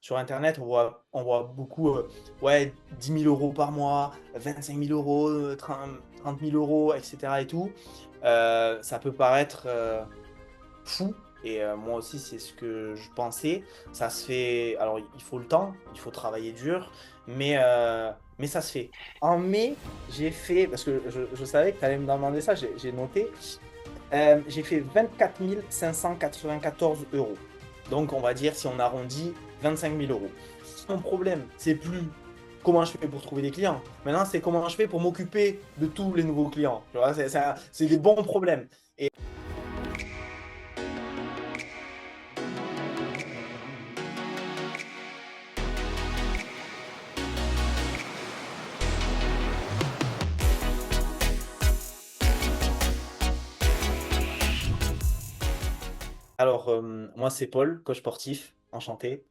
sur Internet, on voit beaucoup, ouais, 10 000 euros par mois, 25 000 euros, 30 000 euros, etc. et tout. Ça peut paraître fou. Et moi aussi, c'est ce que je pensais. Ça se fait. Alors, il faut le temps, il faut travailler dur, mais ça se fait. En mai, j'ai fait, parce que je savais que tu allais me demander ça, j'ai noté. J'ai fait 24 594 euros. Donc, on va dire, si on arrondit, 25 000 euros. Mon problème, c'est plus comment je fais pour trouver des clients. Maintenant, c'est comment je fais pour m'occuper de tous les nouveaux clients. Tu vois, c'est des bons problèmes. Alors, moi, c'est Paul, coach sportif, enchanté.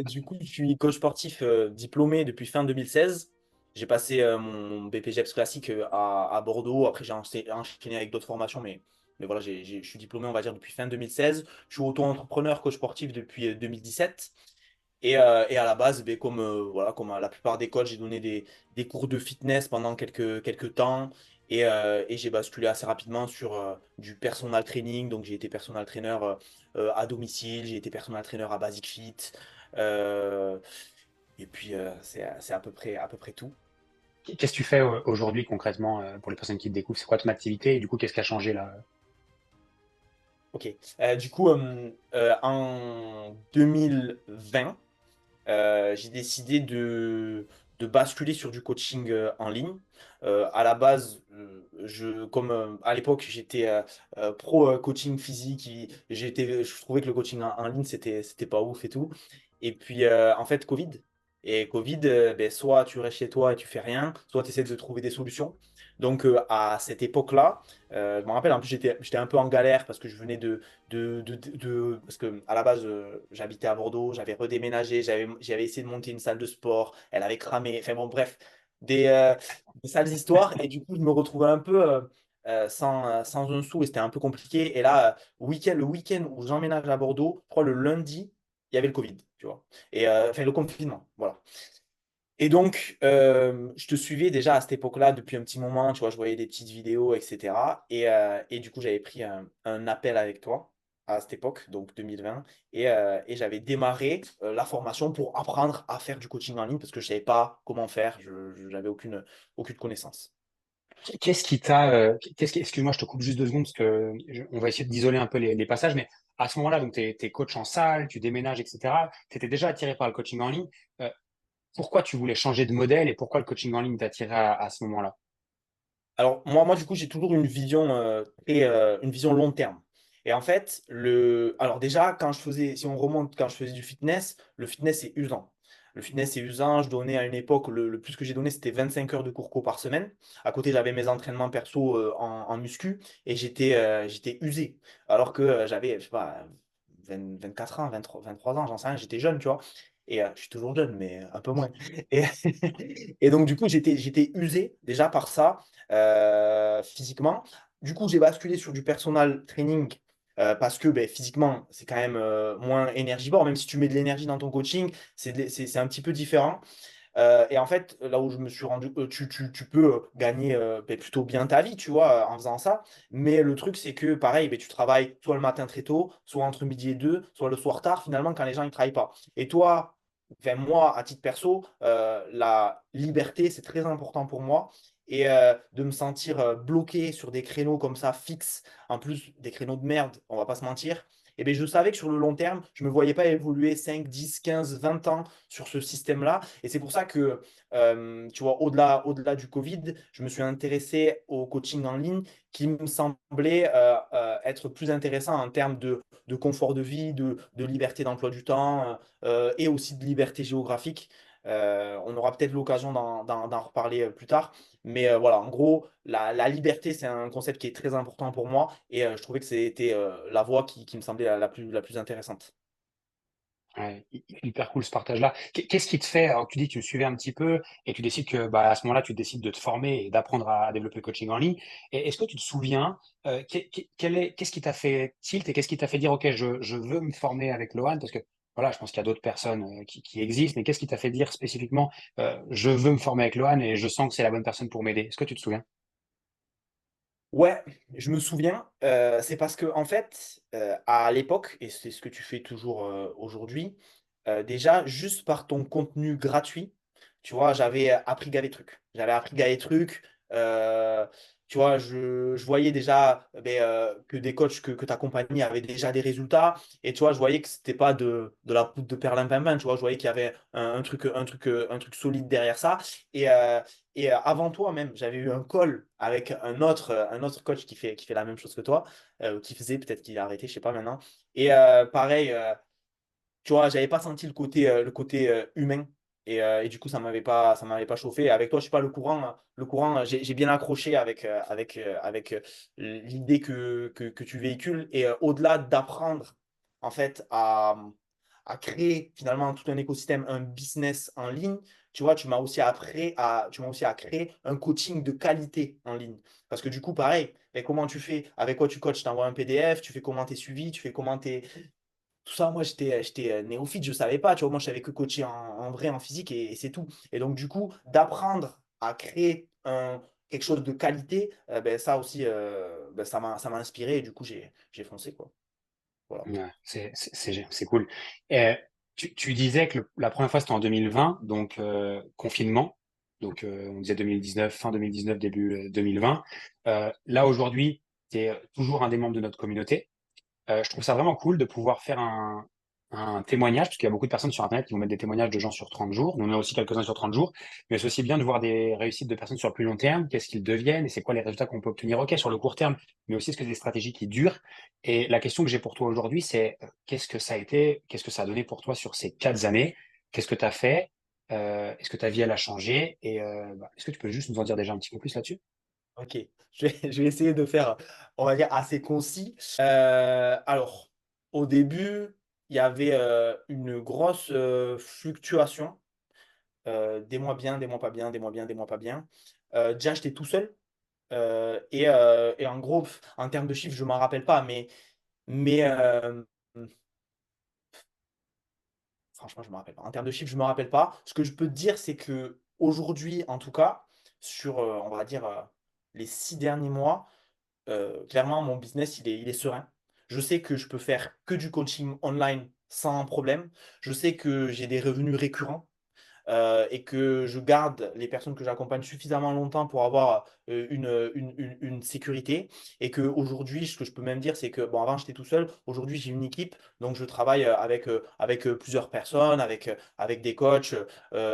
Du coup, je suis coach sportif diplômé depuis fin 2016. J'ai passé mon BPGEPS classique à Bordeaux. Après, j'ai enchaîné avec d'autres formations, mais voilà, je suis diplômé, on va dire, depuis fin 2016. Je suis auto-entrepreneur, coach sportif depuis 2017. Et à la base, ben, voilà, comme à la plupart des coachs, j'ai donné des cours de fitness pendant quelques temps. Et j'ai basculé assez rapidement sur du personal training. Donc, j'ai été personal trainer à domicile, j'ai été personal trainer à Basic Fit. Euh, et puis, c'est à peu près tout. Qu'est-ce que tu fais aujourd'hui concrètement pour les personnes qui te découvrent? C'est quoi ton activité et du coup, qu'est-ce qui a changé là? Ok. Du coup, en 2020, j'ai décidé de basculer sur du coaching en ligne. À la base, comme à l'époque, j'étais pro coaching physique, je trouvais que le coaching en ligne, c'était pas ouf et tout. Et puis, en fait, Covid. Et Covid, ben, soit tu restes chez toi et tu fais rien, soit tu essaies de trouver des solutions. Donc, à cette époque-là, je me rappelle, en plus, j'étais un peu en galère parce que je venais parce que à la base j'habitais à Bordeaux, j'avais redéménagé, j'avais essayé de monter une salle de sport, elle avait cramé, enfin bon bref, des, euh, des sales histoires et du coup je me retrouvais un peu sans un sou et c'était un peu compliqué et là le week-end où j'emménage à Bordeaux, je crois le lundi, il y avait le Covid, tu vois. Et enfin le confinement, voilà. Et donc, je te suivais déjà à cette époque-là depuis un petit moment, tu vois, je voyais des petites vidéos, etc. Et du coup, j'avais pris un appel avec toi à cette époque, donc 2020, et j'avais démarré la formation pour apprendre à faire du coaching en ligne parce que je ne savais pas comment faire, je n'avais aucune connaissance. Qu'est-ce qui t'a, excuse-moi, je te coupe juste 2 secondes parce que on va essayer d'isoler un peu les passages, mais à ce moment-là, donc t'es coach en salle, tu déménages, etc. Tu étais déjà attiré par le coaching en ligne. Euh, Pourquoi tu voulais changer de modèle et pourquoi le coaching en ligne t'attirait à ce moment-là? Alors, moi du coup, j'ai toujours une vision long terme. Et en fait, alors déjà, si on remonte, quand je faisais du fitness, le fitness, c'est usant. Le fitness, c'est usant. Je donnais à une époque, le plus que j'ai donné, c'était 25 heures de cours co par semaine. À côté, j'avais mes entraînements perso en muscu et j'étais usé. Alors que j'avais, je sais pas, 24 ans, 23 ans, j'en sais rien, j'étais jeune, tu vois. Et je suis toujours jeune, mais un peu moins. Et, et donc, du coup, j'étais usé déjà par ça physiquement. Du coup, j'ai basculé sur du personal training parce que ben, physiquement, c'est quand même moins énergivore. Même si tu mets de l'énergie dans ton coaching, c'est un petit peu différent. Et en fait, là où je me suis rendu, tu peux gagner ben, plutôt bien ta vie, tu vois, en faisant ça. Mais le truc, c'est que pareil, ben, tu travailles soit le matin très tôt, soit entre midi et deux, soit le soir tard, finalement, quand les gens ne travaillent pas. Et toi, enfin, moi, à titre perso, la liberté, c'est très important pour moi. Et de me sentir bloqué sur des créneaux comme ça, fixes, en plus des créneaux de merde, on va pas se mentir, et bien, je savais que sur le long terme, je ne me voyais pas évoluer 5, 10, 15, 20 ans sur ce système-là. Et c'est pour ça que, tu vois, au-delà du Covid, je me suis intéressé au coaching en ligne qui me semblait être plus intéressant en termes de confort de vie, de liberté d'emploi du temps et aussi de liberté géographique. On aura peut-être l'occasion d'en reparler plus tard. Mais voilà, en gros, la liberté, c'est un concept qui est très important pour moi et je trouvais que c'était la voie qui me semblait la plus intéressante. Ouais, hyper cool ce partage-là. Qu'est-ce qui te fait, alors tu dis que tu me suivais un petit peu et tu décides que bah, à ce moment-là, tu décides de te former et d'apprendre à développer le coaching en ligne. Et est-ce que tu te souviens, qu'est-ce qui t'a fait tilt et qu'est-ce qui t'a fait dire, OK, je veux me former avec Lohan? Parce que voilà, je pense qu'il y a d'autres personnes qui existent, mais qu'est-ce qui t'a fait dire spécifiquement, je veux me former avec Lohan et je sens que c'est la bonne personne pour m'aider? Est-ce que tu te souviens? Ouais, je me souviens. C'est parce que, en fait, à l'époque, et c'est ce que tu fais toujours aujourd'hui, déjà, juste par ton contenu gratuit, tu vois, j'avais appris gavé trucs. J'avais appris gavé trucs. euh, Tu vois, je voyais déjà que des coachs que tu accompagnais avaient déjà des résultats. Et tu vois, je voyais que c'était pas de la poudre de perlimpinpin. Tu vois, je voyais qu'il y avait un truc solide derrière ça. Et, euh, et avant toi même, j'avais eu un call avec un autre coach qui fait la même chose que toi, ou qui faisait, peut-être qu'il a arrêté, je sais pas maintenant. Et pareil, tu vois, j'avais pas senti le côté humain. Et du coup, ça m'avait pas chauffé. Avec toi, je sais pas, le courant, j'ai bien accroché avec l'idée que tu véhicules. Et au-delà d'apprendre, en fait, à créer finalement tout un écosystème, un business en ligne, tu vois, tu m'as aussi à créer un coaching de qualité en ligne. Parce que du coup, pareil, mais comment tu fais? Avec quoi tu coaches? Tu envoies un PDF, tu fais comment tu es suivi, tu fais comment tu tout ça, moi, j'étais néophyte, je ne savais pas. Tu vois, moi, je savais que coacher en vrai, en physique, et c'est tout. Et donc, du coup, d'apprendre à créer quelque chose de qualité, ben, ça aussi, ben, ça m'a inspiré. Et du coup, j'ai foncé, quoi. Voilà. Ouais, c'est cool. Et tu disais que la première fois, c'était en 2020, donc confinement. Donc, on disait 2019, fin 2019, début 2020. Là, aujourd'hui, tu es toujours un des membres de notre communauté. Je trouve ça vraiment cool de pouvoir faire un témoignage, parce qu'il y a beaucoup de personnes sur Internet qui vont mettre des témoignages de gens sur 30 jours. Nous, on en a aussi quelques-uns sur 30 jours. Mais c'est aussi bien de voir des réussites de personnes sur le plus long terme, qu'est-ce qu'ils deviennent et c'est quoi les résultats qu'on peut obtenir, OK, sur le court terme, mais aussi est-ce que c'est des stratégies qui durent. Et la question que j'ai pour toi aujourd'hui, c'est qu'est-ce que ça a été, qu'est-ce que ça a donné pour toi sur ces 4 années? Qu'est-ce que tu as fait? Est-ce que ta vie, elle a changé? Et est-ce que tu peux juste nous en dire déjà un petit peu plus là-dessus? Ok. Je vais essayer de faire, on va dire, assez concis. Alors, au début, il y avait une grosse fluctuation. Des mois bien, des mois pas bien, des mois bien, des mois pas bien. Déjà, j'étais tout seul. Et en gros, en termes de chiffres, je ne m'en rappelle pas, mais franchement, je ne me rappelle pas. En termes de chiffres, je ne me rappelle pas. Ce que je peux te dire, c'est que aujourd'hui, en tout cas, sur, on va dire, les 6 derniers mois, clairement, mon business, il est serein. Je sais que je peux faire que du coaching online sans problème. Je sais que j'ai des revenus récurrents. Et que je garde les personnes que j'accompagne suffisamment longtemps pour avoir une sécurité. Et qu'aujourd'hui, ce que je peux même dire, c'est que, bon, avant, j'étais tout seul. Aujourd'hui, j'ai une équipe. Donc, je travaille avec plusieurs personnes, avec des coachs,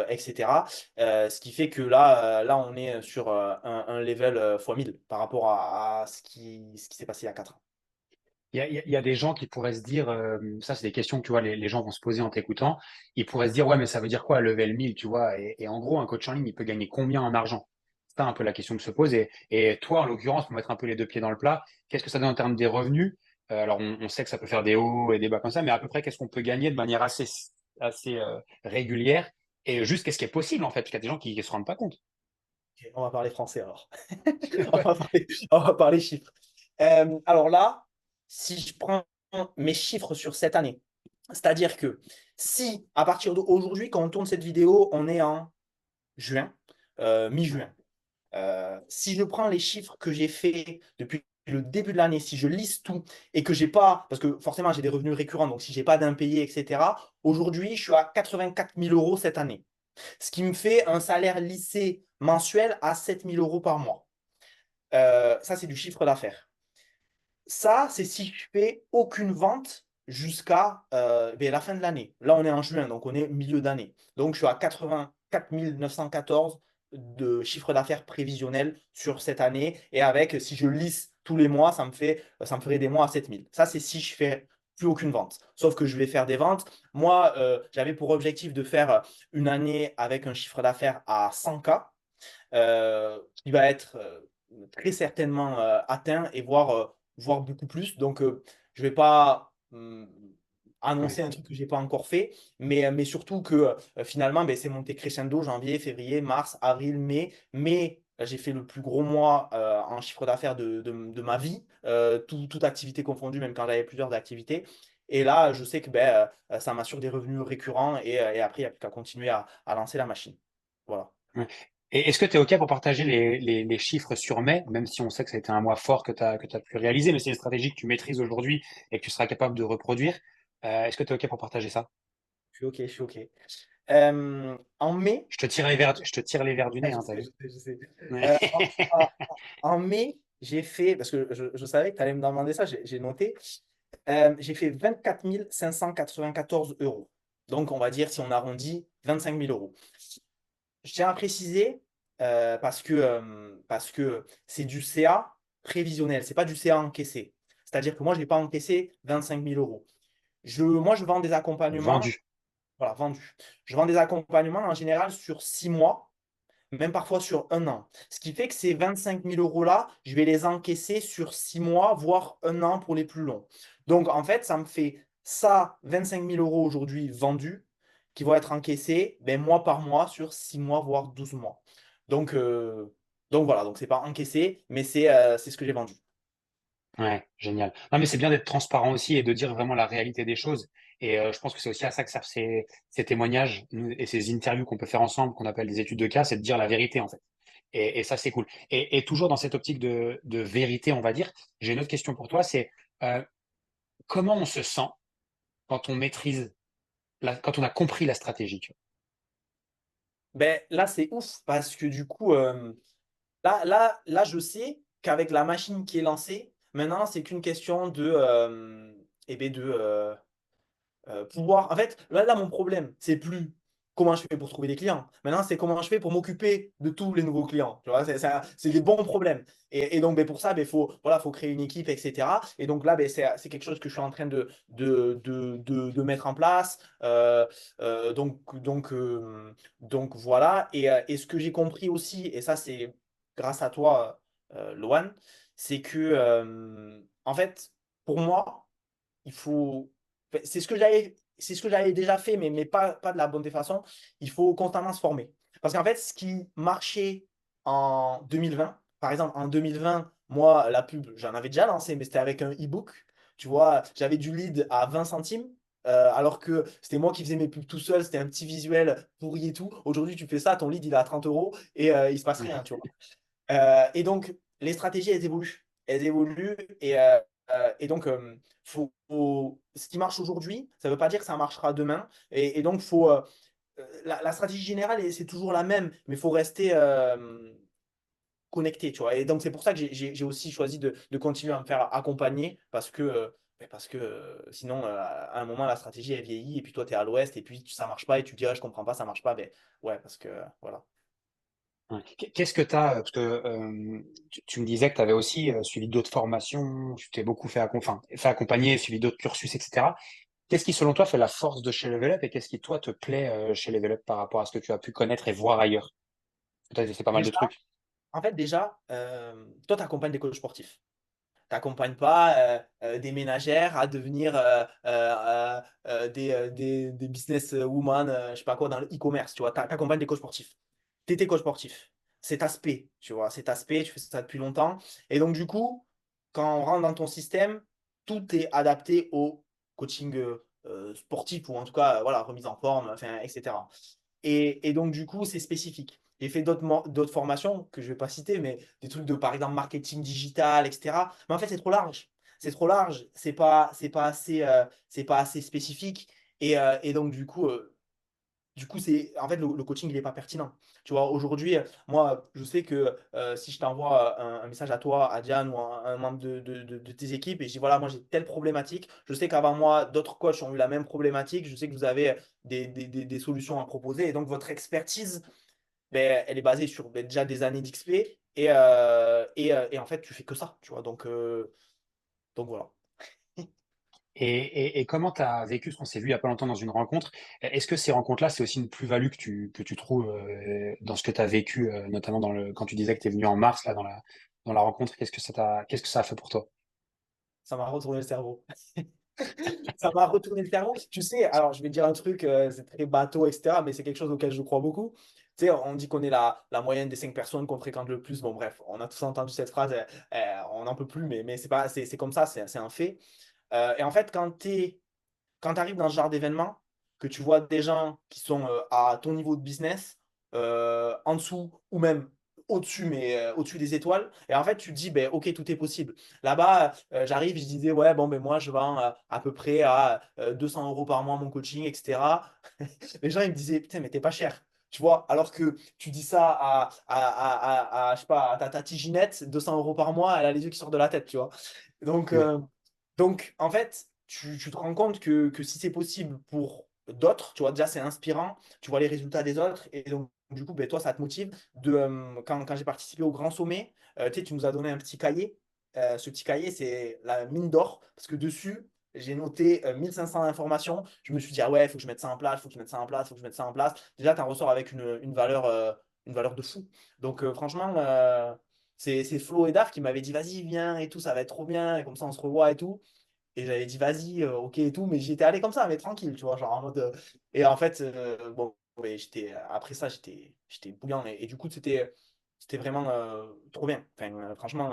etc. Ce qui fait que là, on est sur un level fois 1000 par rapport à ce qui s'est passé il y a 4 ans. Il y a des gens qui pourraient se dire, ça c'est des questions que tu vois, les gens vont se poser en t'écoutant, ils pourraient se dire, ouais, mais ça veut dire quoi, level 1000, tu vois, et en gros, un coach en ligne, il peut gagner combien en argent? C'est ça un peu la question que se pose, et toi, en l'occurrence, pour mettre un peu les deux pieds dans le plat, qu'est-ce que ça donne en termes des revenus? Alors, on sait que ça peut faire des hauts et des bas comme ça, mais à peu près, qu'est-ce qu'on peut gagner de manière assez régulière, et juste qu'est-ce qui est possible, en fait, parce qu'il y a des gens qui ne se rendent pas compte. Ok, on va parler français alors. On va parler chiffres. Alors là, si je prends mes chiffres sur cette année, c'est-à-dire que si à partir d'aujourd'hui, quand on tourne cette vidéo, on est en juin, mi-juin. Si je prends les chiffres que j'ai fait depuis le début de l'année, si je liste tout et que j'ai pas, parce que forcément j'ai des revenus récurrents, donc si j'ai pas d'impayés, etc., aujourd'hui je suis à 84 000 euros cette année. Ce qui me fait un salaire lissé mensuel à 7 000 euros par mois. Ça, c'est du chiffre d'affaires. Ça, c'est si je fais aucune vente jusqu'à ben, la fin de l'année. Là, on est en juin, donc on est milieu d'année. Donc, je suis à 84 914 de chiffre d'affaires prévisionnel sur cette année. Et avec, si je lisse tous les mois, ça me ferait des mois à 7 000. Ça, c'est si je fais plus aucune vente. Sauf que je vais faire des ventes. Moi, j'avais pour objectif de faire une année avec un chiffre d'affaires à 100K qui va être très certainement atteint et voire beaucoup plus. Donc, je ne vais pas Ouais. annoncer un truc que je n'ai pas encore fait, mais surtout que finalement, ben, c'est monté crescendo janvier, février, mars, avril, mai. Mais j'ai fait le plus gros mois en chiffre d'affaires de ma vie, toute activité confondue, même quand j'avais plusieurs activités. Et là, je sais que ben, ça m'assure des revenus récurrents et après, il n'y a plus qu'à continuer à lancer la machine. Voilà. Ouais. Et est-ce que tu es OK pour partager les chiffres sur mai, même si on sait que ça a été un mois fort que tu as pu réaliser, mais c'est une stratégie que tu maîtrises aujourd'hui et que tu seras capable de reproduire. Est-ce que tu es OK pour partager ça? Je suis OK, je suis OK. En mai, Je te tire les verres du ah, nez, je hein, t'as sais, vu? je sais, je sais. Ouais. Euh, en, en- en mai, j'ai fait, parce que je savais que tu allais me demander ça, j'ai noté, j'ai fait 24 594 euros. Donc, on va dire, si on arrondit, 25 000 euros. Je tiens à préciser, parce que c'est du CA prévisionnel, c'est pas du CA encaissé. C'est-à-dire que moi, je n'ai pas encaissé 25 000 euros. Moi, je vends des accompagnements, Vendu. voilà, vendus. Je vends des accompagnements en général sur 6 mois, même parfois sur un an. Ce qui fait que ces 25 000 euros-là, je vais les encaisser sur 6 mois, voire un an pour les plus longs. Donc, en fait, ça me fait ça, 25 000 euros aujourd'hui vendus, qui vont être encaissés ben, mois par mois sur 6 mois, voire 12 mois. Donc, euh, donc voilà, donc c'est pas encaissé, mais c'est ce que j'ai vendu. Ouais, génial. Non, mais c'est bien d'être transparent aussi et de dire vraiment la réalité des choses. Et je pense que c'est aussi à ça que servent ces témoignages et ces interviews qu'on peut faire ensemble, qu'on appelle des études de cas, c'est de dire la vérité, en fait. Et ça, c'est cool. Et toujours dans cette optique de vérité, on va dire, j'ai une autre question pour toi, c'est euh, comment on se sent quand on maîtrise, quand on a compris la stratégie, tu Ben, là, c'est ouf parce que du coup, là, je sais qu'avec la machine qui est lancée, maintenant, c'est qu'une question eh ben, pouvoir. En fait, là, mon problème, c'est plus comment je fais pour trouver des clients. Maintenant, c'est comment je fais pour m'occuper de tous les nouveaux clients. Tu vois, c'est des bons problèmes. Et donc, ben, pour ça, ben, faut créer une équipe, etc. Et donc là, ben, c'est quelque chose que je suis en train de mettre en place. Donc, voilà. Et ce que j'ai compris aussi, et ça, c'est grâce à toi, Loan, c'est que, en fait, pour moi, il faut. C'est ce que j'avais déjà fait, mais pas de la bonne des façons. Il faut constamment se former. Parce qu'en fait, ce qui marchait en 2020, par exemple, en 2020, moi, la pub, j'en avais déjà lancé, mais c'était avec un e-book. Tu vois, j'avais du lead à 20 centimes, alors que c'était moi qui faisais mes pubs tout seul. C'était un petit visuel pourri et tout. Aujourd'hui, tu fais ça, ton lead, il est à 30 euros et il se passe vois. rien, tu vois. Et donc, les stratégies, elles évoluent. Elles évoluent. Et donc, ce qui marche aujourd'hui, ça ne veut pas dire que ça marchera demain. Et donc, la stratégie générale, c'est toujours la même, mais il faut rester connecté, tu vois. Et donc, c'est pour ça que j'ai aussi choisi de continuer à me faire accompagner parce que sinon, à un moment, la stratégie, elle vieillit. Et puis, toi, tu es à l'ouest et puis ça marche pas. Et tu te dis, ah, je comprends pas, ça marche pas. Ben, ouais, parce que voilà. Ouais. Qu'est-ce que tu as, parce que tu me disais que tu avais aussi suivi d'autres formations, tu t'es beaucoup enfin, fait accompagner, suivi d'autres cursus, etc. Qu'est-ce qui, selon toi, fait la force de chez Level Up et qu'est-ce qui, toi, te plaît chez Level Up par rapport à ce que tu as pu connaître et voir ailleurs? Tu as fait pas mal de Déjà, trucs. en fait, déjà, toi, tu accompagnes des coachs sportifs. Tu n'accompagnes pas des ménagères à devenir des business women, je sais pas quoi, dans le e-commerce. Tu vois, tu accompagnes des coachs sportifs. Tu étais coach sportif. Cet aspect, tu vois, cet aspect, tu fais ça depuis longtemps. Et donc, du coup, quand on rentre dans ton système, tout est adapté au coaching sportif ou en tout cas, voilà, remise en forme, enfin, etc. Et donc, du coup, c'est spécifique. J'ai fait d'autres formations que je ne vais pas citer, mais des trucs de, par exemple, marketing digital, etc. Mais en fait, c'est trop large. C'est trop large. C'est pas assez spécifique. Et donc, du coup, en fait, le coaching, il n'est pas pertinent. Tu vois, aujourd'hui, moi, je sais que si je t'envoie un message à toi, à Diane ou à un membre de tes équipes et je dis, voilà, moi, j'ai telle problématique. Je sais qu'avant moi, d'autres coachs ont eu la même problématique. Je sais que vous avez des solutions à proposer. Et donc, votre expertise, ben, elle est basée sur ben, déjà des années d'XP. Et en fait, tu fais que ça, tu vois. Donc voilà. Et comment tu as vécu ce qu'on s'est vu il n'y a pas longtemps dans une rencontre? Est-ce que ces rencontres-là, c'est aussi une plus-value que tu trouves dans ce que tu as vécu, notamment quand tu disais que tu es venu en mars là, dans la rencontre, qu'est-ce que ça a fait pour toi? Ça m'a retourné le cerveau. Ça m'a retourné le cerveau. Tu sais, alors je vais te dire un truc, c'est très bateau, etc. Mais c'est quelque chose auquel je crois beaucoup. Tu sais, on dit qu'on est la moyenne des 5 personnes qu'on fréquente le plus. Bon, bref, on a tous entendu cette phrase. On n'en peut plus, mais c'est pas, c'est comme ça, c'est un fait. Et en fait, quand tu es quand tu arrives dans ce genre d'événement, que tu vois des gens qui sont à ton niveau de business, en dessous ou même au-dessus, mais au-dessus des étoiles. Et en fait, tu te dis, ben, ok, tout est possible. Là-bas, j'arrive, je disais, ouais, bon, ben moi, je vends à peu près à 200 euros par mois mon coaching, etc. Les gens, ils me disaient, putain, mais t'es pas cher. Tu vois, alors que tu dis ça je sais pas, à ta tati Ginette, 200 euros par mois, elle a les yeux qui sortent de la tête, tu vois. Donc, Oui. en fait, tu te rends compte que si c'est possible pour d'autres, tu vois, déjà, c'est inspirant, tu vois les résultats des autres, et donc, du coup, ben, toi, ça te motive. Quand j'ai participé au Grand Sommet, tu sais, tu nous as donné un petit cahier. Ce petit cahier, c'est la mine d'or, parce que dessus, j'ai noté 1500 informations. Je me suis dit, ah ouais, il faut que je mette ça en place, il faut que je mette ça en place, il faut que je mette ça en place. Déjà, tu en ressors avec une valeur de fou. Donc, franchement, c'est Flo et Daf qui m'avaient dit, vas-y, viens et tout, ça va être trop bien, et comme ça, on se revoit et tout. Et j'avais dit, vas-y, ok et tout, mais j'y étais allé comme ça, mais tranquille, tu vois, genre en mode. Et en fait, bon, ouais, après ça, j'étais bouillant. Et du coup, c'était vraiment trop bien. Enfin, franchement,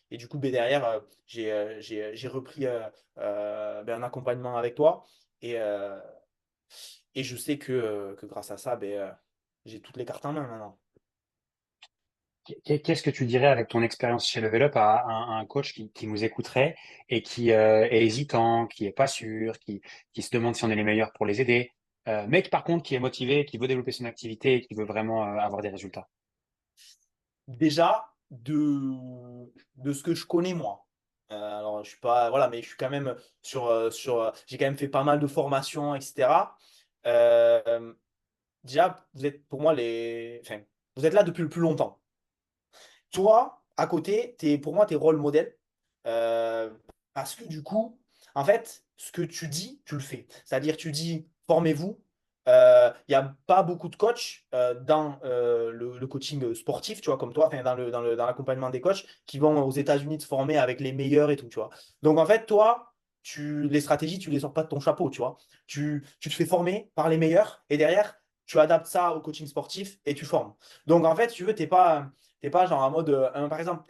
et du coup, ben, derrière, j'ai repris ben, un accompagnement avec toi. Et, euh, et je sais que grâce à ça, ben, j'ai toutes les cartes en main maintenant. Qu'est-ce que tu dirais avec ton expérience chez Level Up à un coach qui nous écouterait et qui est hésitant, qui est pas sûr, qui se demande si on est les meilleurs pour les aider, mais qui, par contre qui est motivé, qui veut développer son activité et qui veut vraiment avoir des résultats? Déjà, de ce que je connais moi. Alors, je suis pas, voilà, mais je suis quand même j'ai quand même fait pas mal de formations, etc. Euh, déjà, vous êtes pour moi enfin, vous êtes là depuis le plus longtemps. Toi, à côté, pour moi, tu es rôle modèle. Euh, Parce que du coup, en fait, ce que tu dis, tu le fais. C'est-à-dire, tu dis, formez-vous. Il n'y a pas beaucoup de coachs dans le coaching sportif, tu vois, comme toi, enfin, dans l'accompagnement des coachs, qui vont aux États-Unis se former avec les meilleurs et tout, tu vois. Donc, en fait, toi, les stratégies, tu les sors pas de ton chapeau, tu vois. Tu te fais former par les meilleurs et derrière, tu adaptes ça au coaching sportif et tu formes. Donc, en fait, si tu veux, t'es pas genre en mode, par exemple,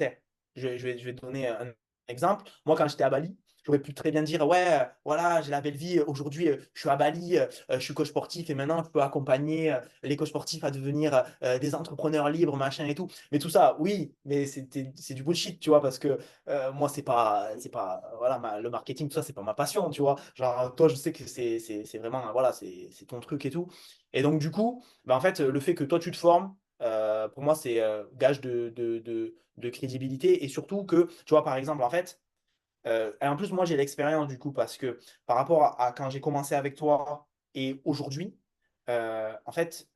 je vais te donner un exemple. Moi, quand j'étais à Bali, j'aurais pu très bien dire, ouais, voilà, j'ai la belle vie. Aujourd'hui, je suis à Bali, je suis coach sportif et maintenant, je peux accompagner les coachs sportifs à devenir des entrepreneurs libres, machin et tout. Mais tout ça, oui, mais c'est du bullshit, tu vois, parce que moi, voilà, le marketing, tout ça, c'est pas ma passion, tu vois. Genre, toi, je sais que c'est vraiment, voilà, c'est ton truc et tout. Et donc, du coup, bah, en fait, le fait que toi, tu te formes, pour moi, c'est gage de crédibilité et surtout que, tu vois, par exemple, en fait, et en plus, moi, j'ai l'expérience du coup parce que par rapport à quand j'ai commencé avec toi et aujourd'hui, en fait,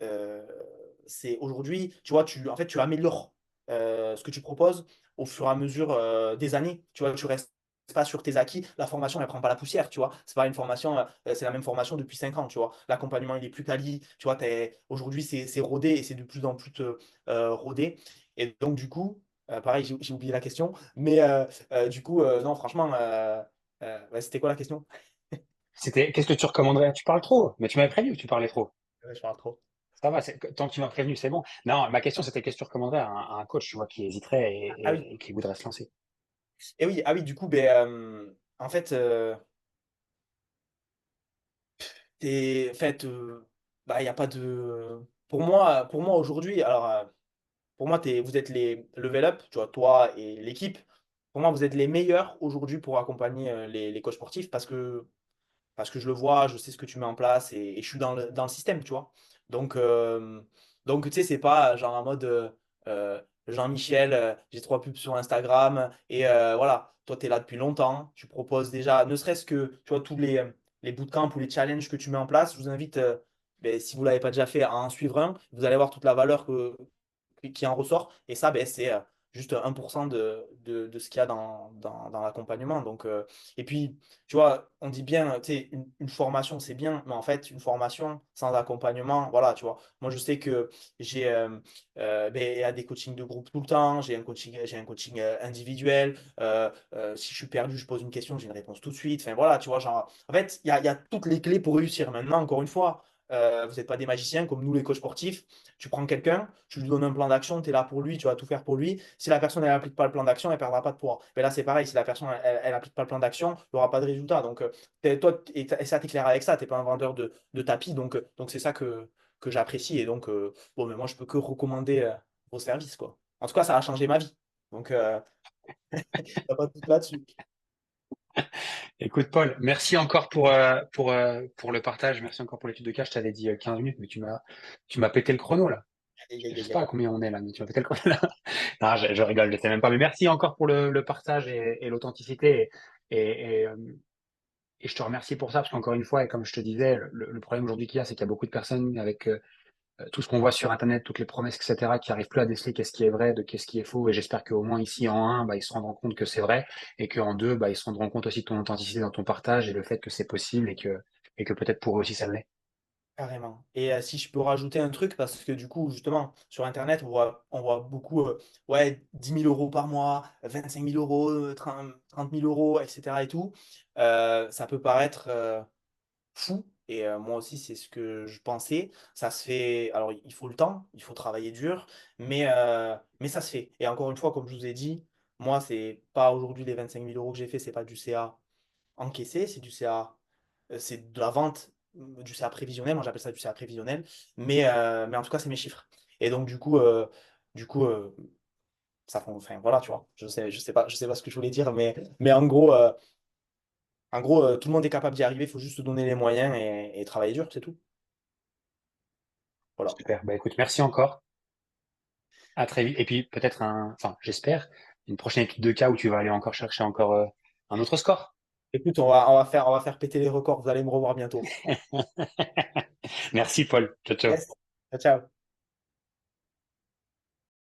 c'est aujourd'hui, tu vois, en fait, tu améliores ce que tu proposes au fur et à mesure des années. Tu vois, tu restes pas sur tes acquis. La formation, elle prend pas la poussière, tu vois. C'est pas une formation, c'est la même formation depuis 5 ans, tu vois. L'accompagnement, il est plus quali, tu vois. Aujourd'hui, c'est rodé et c'est de plus en plus rodé. Et donc, du coup, pareil, j'ai oublié la question, mais du coup, non, franchement, ouais, c'était quoi la question? C'était, qu'est-ce que tu recommanderais? Tu parles trop, mais tu m'avais prévenu que tu parlais trop. Ouais, je parle trop. Ça va, tant que tu m'as prévenu, c'est bon. Non, ma question, c'était qu'est-ce que tu recommanderais à un coach, tu vois, qui hésiterait Ah oui. et qui voudrait se lancer? Et oui, ah oui, du coup, ben, en fait, en fait, bah, il y a pas de. Pour moi aujourd'hui, alors, pour moi, vous êtes les level up, tu vois, toi et l'équipe. Pour moi, vous êtes les meilleurs aujourd'hui pour accompagner les coachs sportifs parce que je le vois, je sais ce que tu mets en place et je suis dans le système, tu vois. Donc, donc tu sais, c'est pas genre en mode Jean-Michel, j'ai trois pubs sur Instagram et voilà, toi, tu es là depuis longtemps, tu proposes déjà, ne serait-ce que, tu vois, tous les bootcamps ou les challenges que tu mets en place, je vous invite, ben, si vous ne l'avez pas déjà fait, à en suivre un, vous allez voir toute la valeur qui en ressort et ça, ben, c'est juste 1% de ce qu'il y a dans l'accompagnement. Donc, et puis, tu vois, on dit bien, tu sais, une formation, c'est bien, mais en fait, une formation sans accompagnement, voilà, tu vois. Moi, je sais que ben, il y a des coachings de groupe tout le temps, j'ai un coaching individuel. Si je suis perdu, je pose une question, j'ai une réponse tout de suite. Enfin, voilà, tu vois, genre, en fait, il y a toutes les clés pour réussir. Maintenant, encore une fois, vous n'êtes pas des magiciens comme nous, les coachs sportifs. Tu prends quelqu'un, tu lui donnes un plan d'action, tu es là pour lui, tu vas tout faire pour lui. Si la personne, elle n'applique pas le plan d'action, elle ne perdra pas de poids. Mais là, c'est pareil, si la personne, elle n'applique pas le plan d'action, il n'y aura pas de résultat. Donc, toi, et ça, tu es clair avec ça, tu n'es pas un vendeur de tapis. Donc c'est ça que j'apprécie. Et donc, bon, mais moi, je peux que recommander vos services, quoi. En tout cas, ça a changé ma vie. Donc, t'as pas de doute là-dessus. Écoute, Paul, merci encore pour le partage. Merci encore pour l'étude de cas. Je t'avais dit 15 minutes, mais tu m'as pété le chrono, là. Aïe, Je aïe, sais aïe, pas à aïe. combien on est là, mais tu m'as pété le chrono, là. Non, je rigole, je sais même pas. Mais merci encore pour le partage et l'authenticité. Et, et, euh, et je te remercie pour ça, parce qu'encore une fois, et comme je te disais, le problème aujourd'hui qu'il y a, c'est qu'il y a beaucoup de personnes avec tout ce qu'on voit sur Internet, toutes les promesses, etc., qui arrivent plus à déceler qu'est-ce qui est vrai, de qu'est-ce qui est faux. Et j'espère qu'au moins ici, en un, bah, ils se rendront compte que c'est vrai, et qu'en deux, bah, ils se rendront compte aussi de ton authenticité dans ton partage et le fait que c'est possible et que peut-être pour eux aussi ça l'est. Carrément. Et si je peux rajouter un truc, parce que du coup, justement, sur Internet, on voit beaucoup, ouais, 10 000 euros par mois, 25 000 euros, 30 000 euros, etc. et tout. Ça peut paraître fou. Et moi aussi, c'est ce que je pensais. Ça se fait. Alors, il faut le temps, il faut travailler dur, mais ça se fait. Et encore une fois, comme je vous ai dit, moi, c'est pas aujourd'hui les 25 000 euros que j'ai fait, c'est pas du CA encaissé, c'est du CA, c'est de la vente, du CA prévisionnel. Moi, j'appelle ça du CA prévisionnel. Mais en tout cas, c'est mes chiffres. Et donc, du coup, ça font. Enfin, voilà, tu vois. Je sais pas ce que je voulais dire, mais en gros, tout le monde est capable d'y arriver. Il faut juste se donner les moyens et travailler dur, c'est tout. Voilà. Super. Bah écoute, merci encore. À très vite. Et puis peut-être enfin, j'espère, une prochaine étude de cas où tu vas aller encore chercher encore un autre score. Écoute, on va faire péter les records. Vous allez me revoir bientôt. Merci, Paul. Ciao, ciao. Yes. Ciao, ciao.